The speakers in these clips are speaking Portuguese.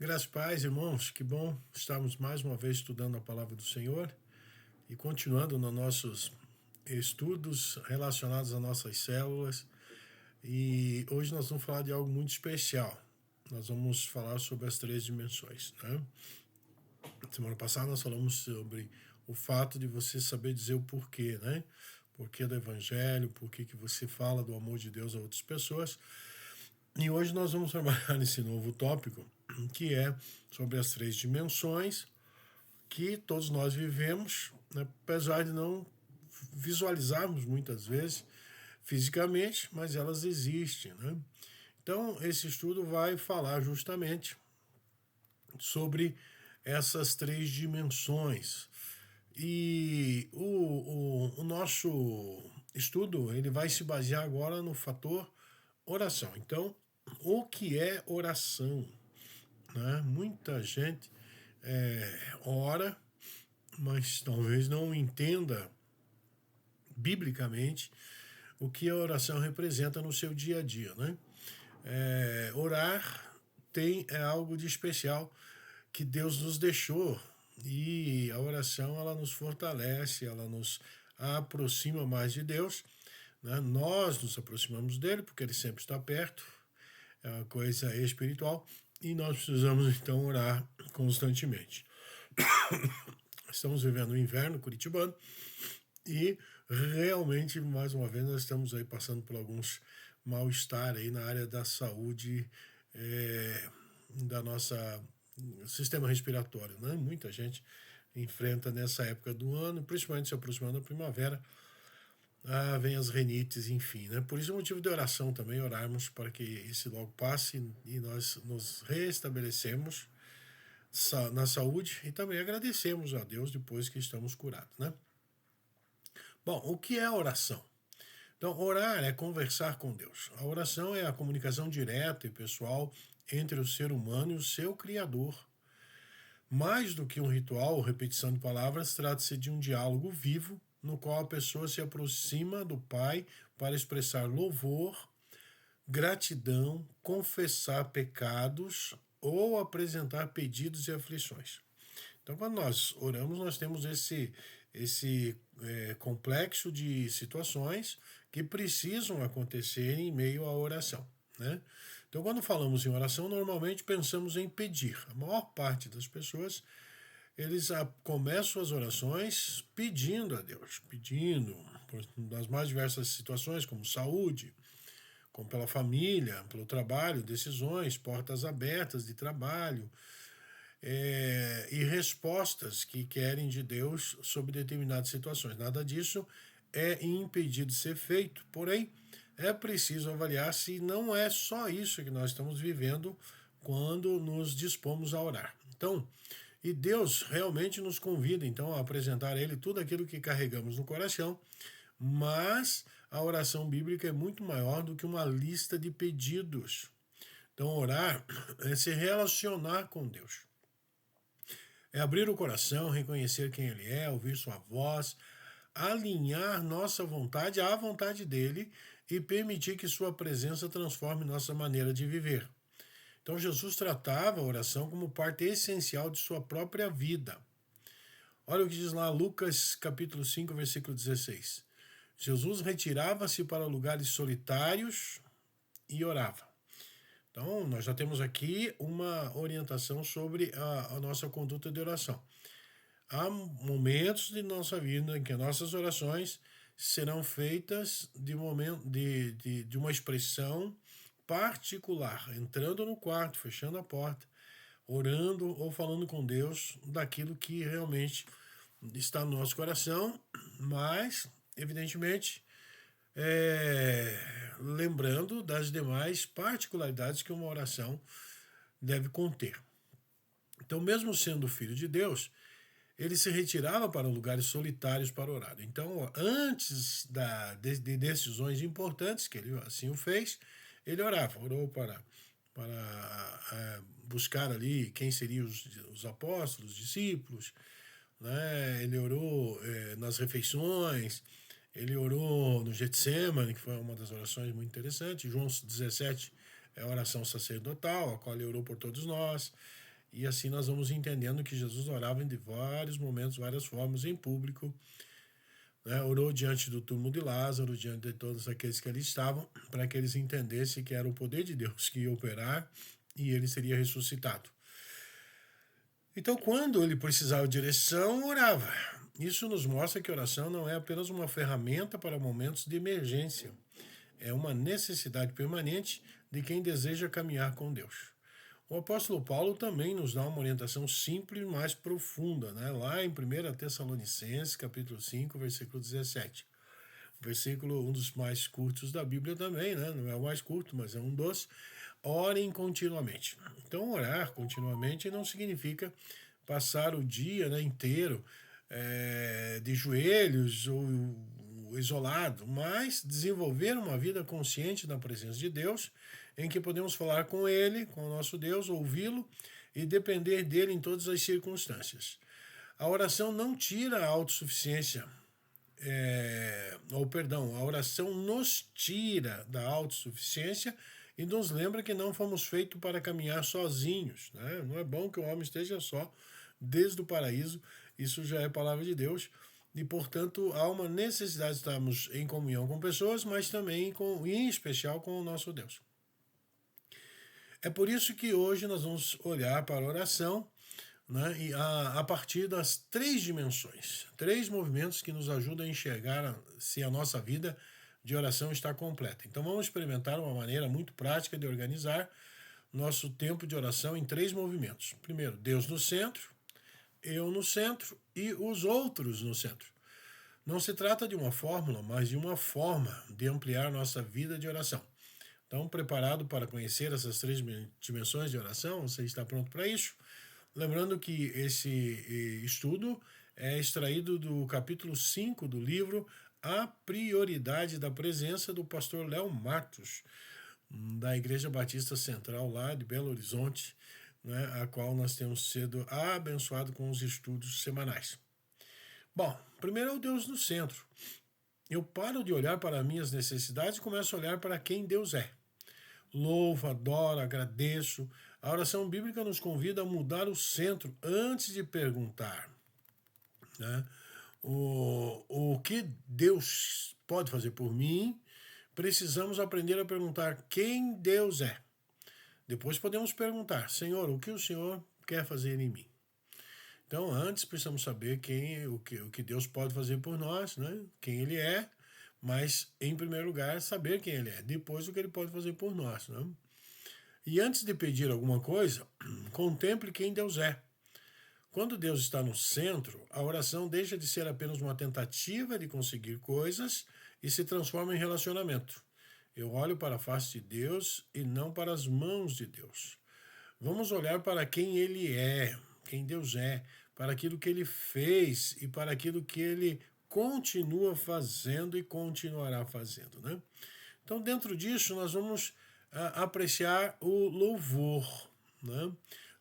Graças e paz, irmãos, que bom estarmos mais uma vez estudando a palavra do Senhor e continuando nos nossos estudos relacionados às nossas células. E hoje nós vamos falar de algo muito especial. Nós vamos falar sobre as três dimensões, né? Semana passada nós falamos sobre o fato de você saber dizer o porquê, né? Porquê do evangelho, porquê que você fala do amor de Deus a outras pessoas. E hoje nós vamos trabalhar nesse novo tópico, que é sobre as três dimensões que todos nós vivemos, né, apesar de não visualizarmos muitas vezes fisicamente, mas elas existem, né? Então, esse estudo vai falar justamente sobre essas três dimensões. E o nosso estudo ele vai se basear agora no fator oração. Então, o que é oração? Né? Muita gente ora, mas talvez não entenda biblicamente o que a oração representa no seu dia a dia. Né? Orar é algo de especial que Deus nos deixou, e a oração ela nos fortalece, ela nos aproxima mais de Deus, né? Nós nos aproximamos dele porque ele sempre está perto, é uma coisa espiritual, e nós precisamos então orar constantemente. Estamos vivendo o inverno curitibano e realmente, mais uma vez, nós estamos aí passando por alguns mal-estar aí na área da saúde da nossa sistema respiratório, né? Muita gente enfrenta nessa época do ano, principalmente se aproximando da primavera, vem as renites, enfim, né? Por isso é motivo de oração também, orarmos para que esse logo passe e nós nos restabelecemos na saúde e também agradecemos a Deus depois que estamos curados, né? Bom, o que é oração? Então, orar é conversar com Deus. A oração é a comunicação direta e pessoal entre o ser humano e o seu Criador. Mais do que um ritual ou repetição de palavras, trata-se de um diálogo vivo no qual a pessoa se aproxima do Pai para expressar louvor, gratidão, confessar pecados ou apresentar pedidos e aflições. Então, quando nós oramos, nós temos esse complexo de situações que precisam acontecer em meio à oração, né? Então, quando falamos em oração, normalmente pensamos em pedir. A maior parte das pessoas, eles começam as orações pedindo a Deus, pedindo nas mais diversas situações, como saúde, como pela família, pelo trabalho, decisões, portas abertas de trabalho, e respostas que querem de Deus sobre determinadas situações. Nada disso é impedido de ser feito, porém, é preciso avaliar se não é só isso que nós estamos vivendo quando nos dispomos a orar. Então, e Deus realmente nos convida, então, a apresentar a Ele tudo aquilo que carregamos no coração, mas a oração bíblica é muito maior do que uma lista de pedidos. Então, orar é se relacionar com Deus. É abrir o coração, reconhecer quem Ele é, ouvir sua voz, alinhar nossa vontade à vontade dEle e permitir que sua presença transforme nossa maneira de viver. Então Jesus tratava a oração como parte essencial de sua própria vida. Olha o que diz lá Lucas capítulo 5, versículo 16. Jesus retirava-se para lugares solitários e orava. Então, nós já temos aqui uma orientação sobre a nossa conduta de oração. Há momentos de nossa vida em que nossas orações serão feitas de uma expressão particular, entrando no quarto, fechando a porta, orando ou falando com Deus daquilo que realmente está no nosso coração, mas, evidentemente, lembrando das demais particularidades que uma oração deve conter. Então, mesmo sendo filho de Deus, ele se retirava para lugares solitários para orar. Então, antes de decisões importantes, que ele assim o fez, ele orou para buscar ali quem seriam os apóstolos, os discípulos, né? Ele orou nas refeições, ele orou no Getsemane, que foi uma das orações muito interessantes. João 17 é a oração sacerdotal, a qual ele orou por todos nós. E assim nós vamos entendendo que Jesus orava em vários momentos, várias formas, em público, né? Orou diante do túmulo de Lázaro, diante de todos aqueles que ali estavam, para que eles entendessem que era o poder de Deus que ia operar e ele seria ressuscitado. Então, quando ele precisava de direção, orava. Isso nos mostra que a oração não é apenas uma ferramenta para momentos de emergência, é uma necessidade permanente de quem deseja caminhar com Deus. O apóstolo Paulo também nos dá uma orientação simples, mais profunda, né? Lá em 1 Tessalonicenses, capítulo 5, versículo 17. Versículo, um dos mais curtos da Bíblia também, né? Não é o mais curto, mas é um dos. Orem continuamente. Então, orar continuamente não significa passar o dia, né, inteiro de joelhos ou isolado, mas desenvolver uma vida consciente na presença de Deus, em que podemos falar com Ele, com o nosso Deus, ouvi-lo e depender dele em todas as circunstâncias. A oração não tira a autossuficiência, a oração nos tira da autossuficiência e nos lembra que não fomos feitos para caminhar sozinhos, né? Não é bom que o homem esteja só desde o paraíso, isso já é palavra de Deus, e portanto há uma necessidade de estarmos em comunhão com pessoas, mas também em especial com o nosso Deus. É por isso que hoje nós vamos olhar para a oração, né, e a partir das 3 dimensões, 3 movimentos que nos ajudam a enxergar se a nossa vida de oração está completa. Então vamos experimentar uma maneira muito prática de organizar nosso tempo de oração em 3 movimentos. Primeiro, Deus no centro, eu no centro e os outros no centro. Não se trata de uma fórmula, mas de uma forma de ampliar nossa vida de oração. Então, preparado para conhecer essas 3 dimensões de oração? Você está pronto para isso? Lembrando que esse estudo é extraído do capítulo 5 do livro A Prioridade da Presença, do pastor Léo Matos, da Igreja Batista Central lá de Belo Horizonte, né, a qual nós temos sido abençoados com os estudos semanais. Bom, primeiro é o Deus no centro. Eu paro de olhar para minhas necessidades e começo a olhar para quem Deus é. Louvo, adoro, agradeço. A oração bíblica nos convida a mudar o centro antes de perguntar, né, o que Deus pode fazer por mim. Precisamos aprender a perguntar quem Deus é. Depois podemos perguntar, Senhor, o que o Senhor quer fazer em mim? Então, antes precisamos saber o que Deus pode fazer por nós, né? Quem Ele é, mas, em primeiro lugar, saber quem Ele é. Depois, o que Ele pode fazer por nós, né? E antes de pedir alguma coisa, contemple quem Deus é. Quando Deus está no centro, a oração deixa de ser apenas uma tentativa de conseguir coisas e se transforma em relacionamento. Eu olho para a face de Deus e não para as mãos de Deus. Vamos olhar para quem Ele é, quem Deus é, para aquilo que Ele fez e para aquilo que Ele continua fazendo e continuará fazendo, né? Então, dentro disso, nós vamos apreciar o louvor, né?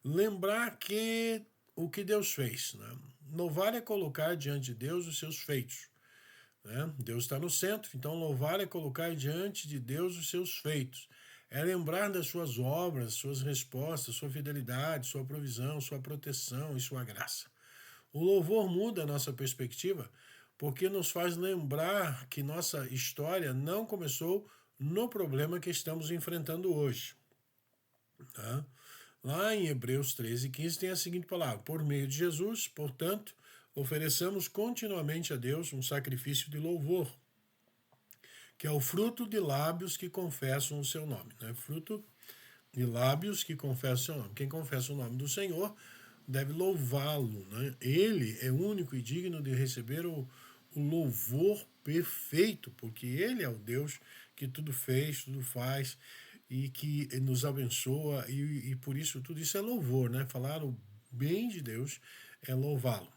Lembrar que o que Deus fez, né? Louvar é colocar diante de Deus os seus feitos, né? Deus está no centro, então louvar é colocar diante de Deus os seus feitos. É lembrar das suas obras, suas respostas, sua fidelidade, sua provisão, sua proteção e sua graça. O louvor muda a nossa perspectiva porque nos faz lembrar que nossa história não começou no problema que estamos enfrentando hoje. Tá? Lá em Hebreus 13:15 tem a seguinte palavra: por meio de Jesus, portanto, ofereçamos continuamente a Deus um sacrifício de louvor, que é o fruto de lábios que confessam o seu nome. Né? Fruto de lábios que confessam o seu nome. Quem confessa o nome do Senhor deve louvá-lo. Né? Ele é único e digno de receber o louvor perfeito, porque Ele é o Deus que tudo fez, tudo faz e que nos abençoa, e por isso tudo isso é louvor, né? Falar o bem de Deus é louvá-lo.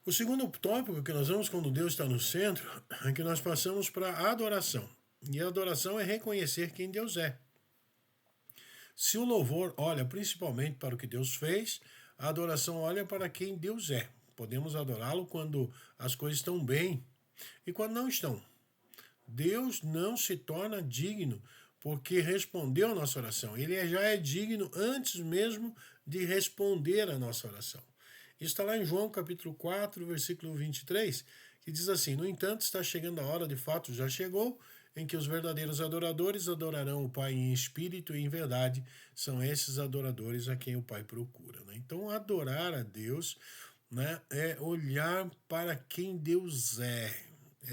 O segundo tópico que nós vemos quando Deus está no centro é que nós passamos para a adoração. E a adoração é reconhecer quem Deus é. Se o louvor olha principalmente para o que Deus fez, a adoração olha para quem Deus é. Podemos adorá-lo quando as coisas estão bem e quando não estão. Deus não se torna digno porque respondeu a nossa oração. Ele já é digno antes mesmo de responder a nossa oração. Isso está lá em João capítulo 4, versículo 23, que diz assim: no entanto, está chegando a hora, de fato já chegou, em que os verdadeiros adoradores adorarão o Pai em espírito e em verdade. São esses adoradores a quem o Pai procura. Né? Então, adorar a Deus, né, é olhar para quem Deus é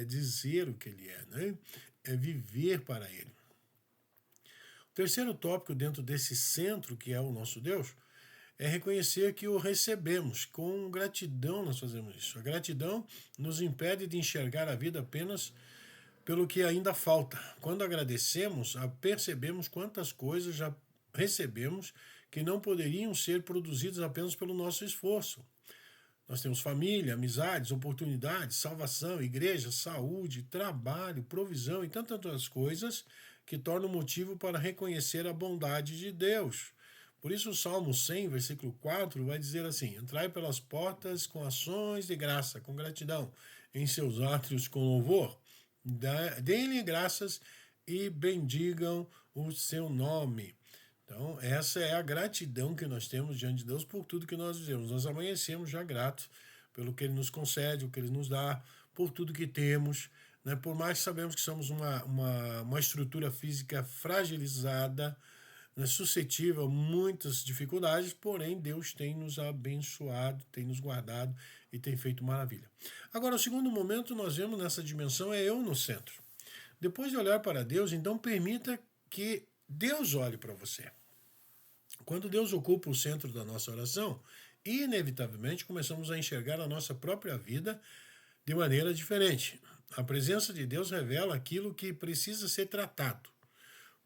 dizer o que Ele é, né? É viver para Ele. O terceiro tópico dentro desse centro que é o nosso Deus é reconhecer que o recebemos. Com gratidão nós fazemos isso. A gratidão nos impede de enxergar a vida apenas pelo que ainda falta. Quando agradecemos, percebemos quantas coisas já recebemos que não poderiam ser produzidas apenas pelo nosso esforço. Nós temos família, amizades, oportunidades, salvação, igreja, saúde, trabalho, provisão e tantas outras coisas que tornam motivo para reconhecer a bondade de Deus. Por isso o Salmo 100, versículo 4, vai dizer assim: entrai pelas portas com ações de graça, com gratidão, em seus átrios com louvor. Deem-lhe graças e bendigam o seu nome. Então, essa é a gratidão que nós temos diante de Deus por tudo que nós vivemos. Nós amanhecemos já gratos pelo que Ele nos concede, o que Ele nos dá, por tudo que temos. Né? Por mais que sabemos que somos uma estrutura física fragilizada, né? Suscetível a muitas dificuldades, porém Deus tem nos abençoado, tem nos guardado e tem feito maravilha. Agora, o segundo momento nós vemos nessa dimensão é eu no centro. Depois de olhar para Deus, então permita que Deus olhe para você. Quando Deus ocupa o centro da nossa oração, inevitavelmente começamos a enxergar a nossa própria vida de maneira diferente. A presença de Deus revela aquilo que precisa ser tratado,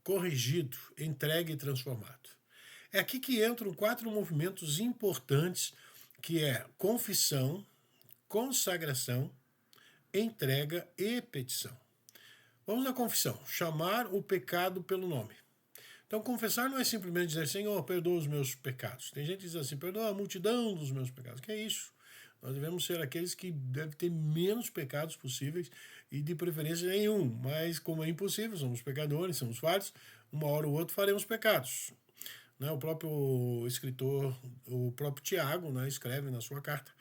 corrigido, entregue e transformado. É aqui que entram 4 movimentos importantes, que é confissão, consagração, entrega e petição. Vamos na confissão, chamar o pecado pelo nome. Então, confessar não é simplesmente dizer: Senhor, perdoa os meus pecados. Tem gente que diz assim: perdoa a multidão dos meus pecados. Que é isso? Nós devemos ser aqueles que devem ter menos pecados possíveis e de preferência nenhum. Mas como é impossível, somos pecadores, somos falhos, uma hora ou outra faremos pecados. Né? O próprio escritor, o próprio Tiago, né, escreve na sua carta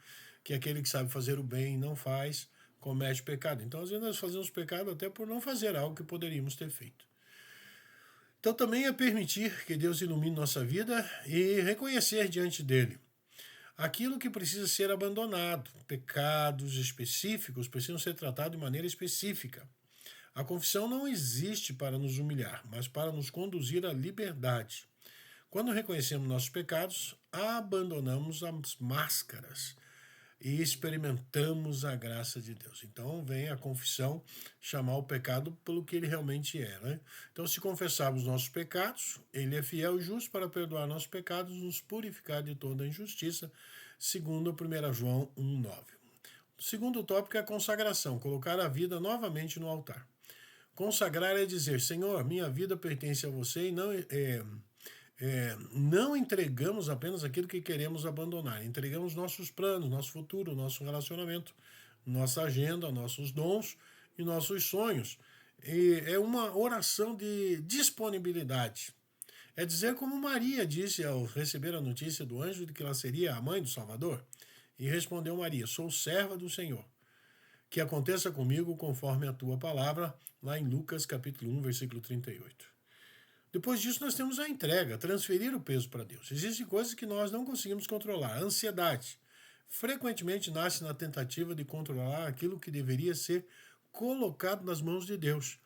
que aquele que sabe fazer o bem e não faz, comete pecado. Então, às vezes nós fazemos pecado até por não fazer algo que poderíamos ter feito. Então também é permitir que Deus ilumine nossa vida e reconhecer diante dele aquilo que precisa ser abandonado. Pecados específicos precisam ser tratados de maneira específica. A confissão não existe para nos humilhar, mas para nos conduzir à liberdade. Quando reconhecemos nossos pecados, abandonamos as máscaras e experimentamos a graça de Deus. Então vem a confissão chamar o pecado pelo que ele realmente é. Né? Então, se confessarmos nossos pecados, ele é fiel e justo para perdoar nossos pecados e nos purificar de toda injustiça, segundo 1 João 1,9. O segundo tópico é a consagração, colocar a vida novamente no altar. Consagrar é dizer: Senhor, minha vida pertence a você e não entregamos apenas aquilo que queremos abandonar, entregamos nossos planos, nosso futuro, nosso relacionamento, nossa agenda, nossos dons e nossos sonhos. E é uma oração de disponibilidade. É dizer como Maria disse ao receber a notícia do anjo de que ela seria a mãe do Salvador. E respondeu Maria: sou serva do Senhor. Que aconteça comigo conforme a tua palavra, lá em Lucas capítulo 1, versículo 38. Depois disso, nós temos a entrega, transferir o peso para Deus. Existem coisas que nós não conseguimos controlar. A ansiedade frequentemente nasce na tentativa de controlar aquilo que deveria ser colocado nas mãos de Deus.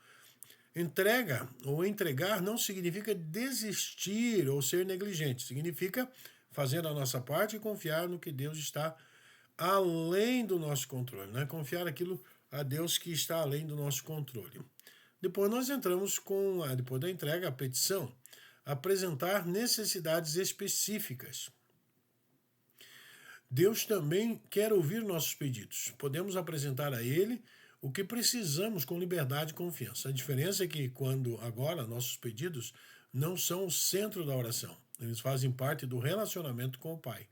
Entrega ou entregar não significa desistir ou ser negligente. Significa fazer a nossa parte e confiar no que Deus está além do nosso controle. Né? Confiar aquilo a Deus que está além do nosso controle. Depois nós entramos depois da entrega, a petição, apresentar necessidades específicas. Deus também quer ouvir nossos pedidos. Podemos apresentar a Ele o que precisamos com liberdade e confiança. A diferença é que agora nossos pedidos não são o centro da oração. Eles fazem parte do relacionamento com o Pai.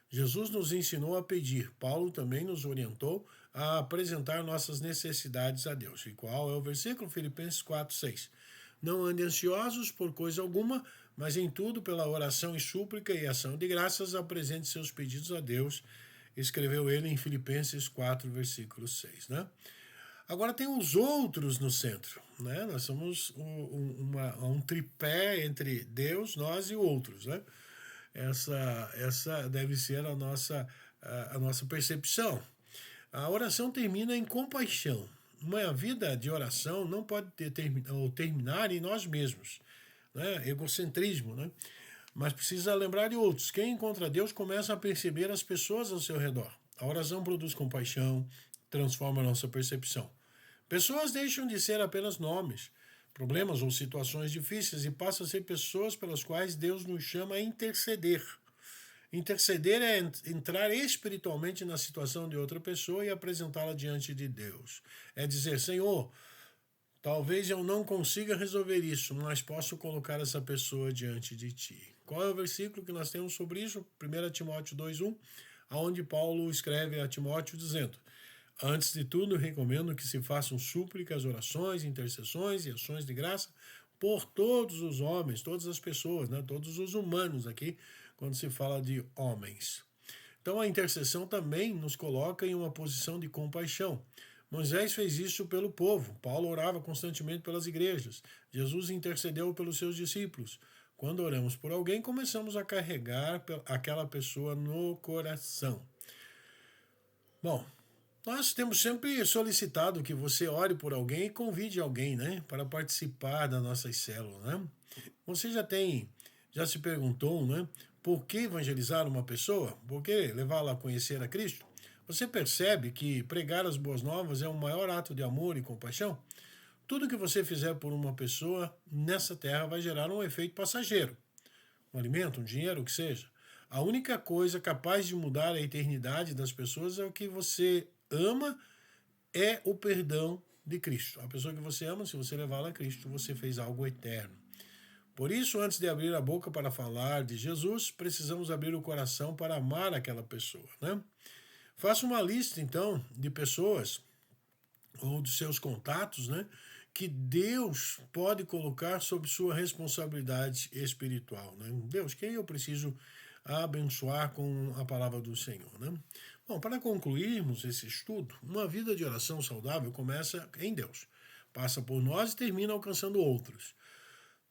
Jesus nos ensinou a pedir. Paulo também nos orientou a apresentar nossas necessidades a Deus. E qual é o versículo? Filipenses 4:6. Não andem ansiosos por coisa alguma, mas em tudo, pela oração e súplica e ação de graças, apresente seus pedidos a Deus, escreveu ele em Filipenses 4, versículo 6, né? Agora tem os outros no centro, né? Nós somos um tripé entre Deus, nós e outros, né? Essa deve ser a nossa percepção. A oração termina em compaixão. Uma vida de oração não pode terminar em nós mesmos, né? Egocentrismo, né? Mas precisa lembrar de outros. Quem encontra Deus começa a perceber as pessoas ao seu redor. A oração produz compaixão, transforma a nossa percepção. Pessoas deixam de ser apenas nomes, problemas ou situações difíceis e passam a ser pessoas pelas quais Deus nos chama a interceder. Interceder é entrar espiritualmente na situação de outra pessoa e apresentá-la diante de Deus. É dizer, Senhor, talvez eu não consiga resolver isso, mas posso colocar essa pessoa diante de Ti. Qual é o versículo que nós temos sobre isso? 1 Timóteo 2,1, onde Paulo escreve a Timóteo dizendo: antes de tudo, recomendo que se façam súplicas, orações, intercessões e ações de graça por todos os homens, todas as pessoas, né? Todos os humanos aqui, quando se fala de homens. Então a intercessão também nos coloca em uma posição de compaixão. Moisés fez isso pelo povo, Paulo orava constantemente pelas igrejas, Jesus intercedeu pelos seus discípulos. Quando oramos por alguém, começamos a carregar aquela pessoa no coração. Bom, nós temos sempre solicitado que você ore por alguém e convide alguém, né, para participar das nossas células, né? Você já se perguntou, né, por que evangelizar uma pessoa? Por que levá-la a conhecer a Cristo? Você percebe que pregar as boas novas é o maior ato de amor e compaixão? Tudo que você fizer por uma pessoa nessa terra vai gerar um efeito passageiro. Um alimento, um dinheiro, o que seja. A única coisa capaz de mudar a eternidade das pessoas é o que você ama, é o perdão de Cristo. A pessoa que você ama, se você levá-la a Cristo, você fez algo eterno. Por isso, antes de abrir a boca para falar de Jesus, precisamos abrir o coração para amar aquela pessoa, né? Faça uma lista, então, de pessoas ou de seus contatos, né, que Deus pode colocar sob sua responsabilidade espiritual, né? Deus, quem eu preciso abençoar com a palavra do Senhor, né? Bom, para concluirmos esse estudo, uma vida de oração saudável começa em Deus, passa por nós e termina alcançando outros.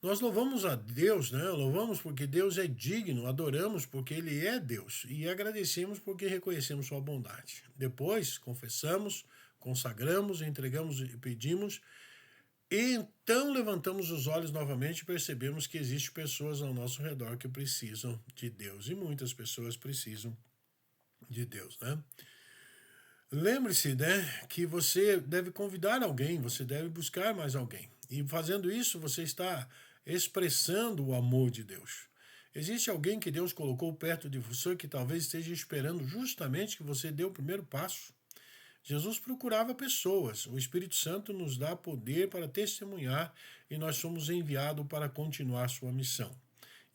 Nós louvamos a Deus, né? Louvamos porque Deus é digno, adoramos porque Ele é Deus e agradecemos porque reconhecemos Sua bondade. Depois, confessamos, consagramos, entregamos e pedimos. E então levantamos os olhos novamente e percebemos que existem pessoas ao nosso redor que precisam de Deus. E muitas pessoas precisam de Deus, né? Lembre-se, né, que você deve convidar alguém, você deve buscar mais alguém. E fazendo isso, você está expressando o amor de Deus. Existe alguém que Deus colocou perto de você que talvez esteja esperando justamente que você dê o primeiro passo? Jesus procurava pessoas. O Espírito Santo nos dá poder para testemunhar e nós somos enviados para continuar sua missão.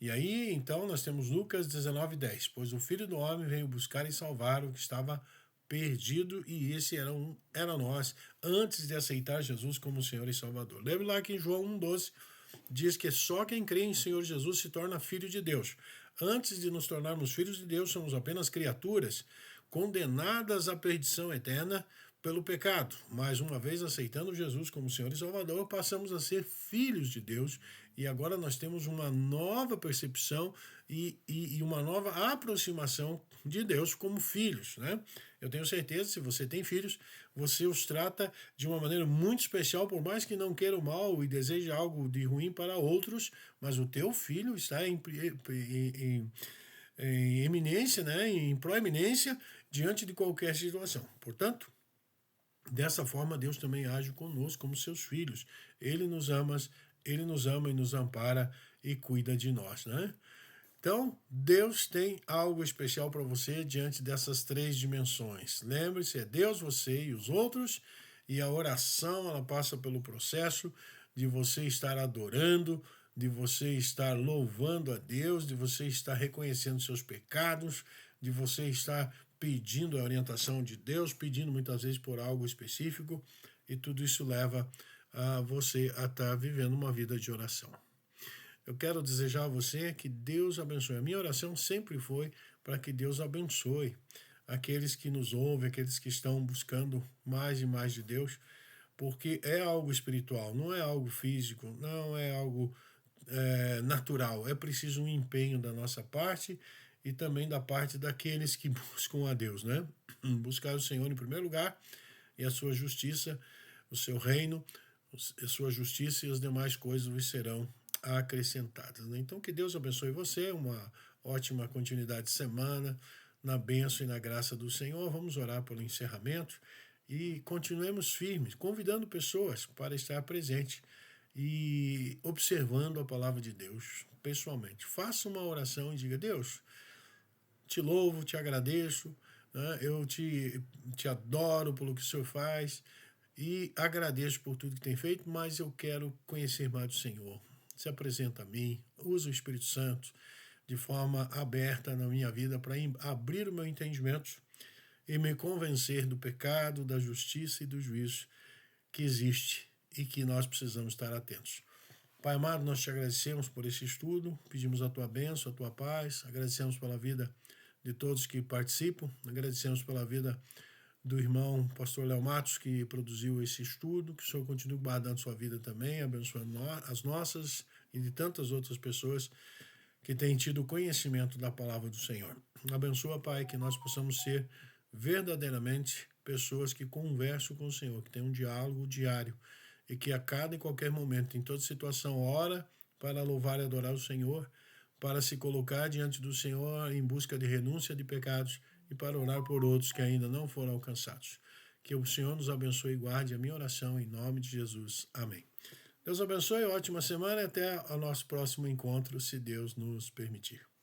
E aí, então, nós temos Lucas 19:10. Pois o Filho do Homem veio buscar e salvar o que estava perdido, e esse era nós, antes de aceitar Jesus como Senhor e Salvador. Lembre lá que em João 1,12 diz que só quem crê em Senhor Jesus se torna filho de Deus. Antes de nos tornarmos filhos de Deus, somos apenas criaturas condenadas à perdição eterna pelo pecado. Mas uma vez aceitando Jesus como Senhor e Salvador, passamos a ser filhos de Deus e agora nós temos uma nova percepção e uma nova aproximação de Deus como filhos, né? Eu tenho certeza, se você tem filhos, você os trata de uma maneira muito especial, por mais que não queira o mal e deseje algo de ruim para outros, mas o teu filho está em eminência, né, em proeminência diante de qualquer situação. Portanto, dessa forma Deus também age conosco como seus filhos. Ele nos ama e nos ampara e cuida de nós, né? Então, Deus tem algo especial para você diante dessas três dimensões. Lembre-se, é Deus, você e os outros, e a oração, ela passa pelo processo de você estar adorando, de você estar louvando a Deus, de você estar reconhecendo seus pecados, de você estar pedindo a orientação de Deus, pedindo muitas vezes por algo específico, e tudo isso leva a você a estar vivendo uma vida de oração. Eu quero desejar a você que Deus abençoe. A minha oração sempre foi para que Deus abençoe aqueles que nos ouvem, aqueles que estão buscando mais e mais de Deus, porque é algo espiritual, não é algo físico, não é algo natural. É preciso um empenho da nossa parte e também da parte daqueles que buscam a Deus, né? Buscar o Senhor em primeiro lugar e a sua justiça, o seu reino, a sua justiça e as demais coisas vos serão acrescentadas, né? Então, que Deus abençoe você, uma ótima continuidade de semana, na bênção e na graça do Senhor. Vamos orar pelo encerramento e continuemos firmes, convidando pessoas para estar presente e observando a palavra de Deus pessoalmente. Faça uma oração e diga: Deus, te louvo, te agradeço, né? Eu te adoro pelo que o Senhor faz e agradeço por tudo que tem feito, mas eu quero conhecer mais do Senhor. Se apresenta a mim, usa o Espírito Santo de forma aberta na minha vida para abrir o meu entendimento e me convencer do pecado, da justiça e do juízo que existe e que nós precisamos estar atentos. Pai amado, nós te agradecemos por esse estudo, pedimos a tua bênção, a tua paz, agradecemos pela vida de todos que participam, agradecemos pela vida do irmão pastor Léo Matos, que produziu esse estudo, que o Senhor continue guardando sua vida também, abençoando as nossas e de tantas outras pessoas que têm tido conhecimento da palavra do Senhor. Abençoa, Pai, que nós possamos ser verdadeiramente pessoas que conversam com o Senhor, que têm um diálogo diário e que a cada e qualquer momento, em toda situação, ora para louvar e adorar o Senhor, para se colocar diante do Senhor em busca de renúncia de pecados e para orar por outros que ainda não foram alcançados. Que o Senhor nos abençoe e guarde a minha oração em nome de Jesus. Amém. Deus abençoe, ótima semana e até o nosso próximo encontro, se Deus nos permitir.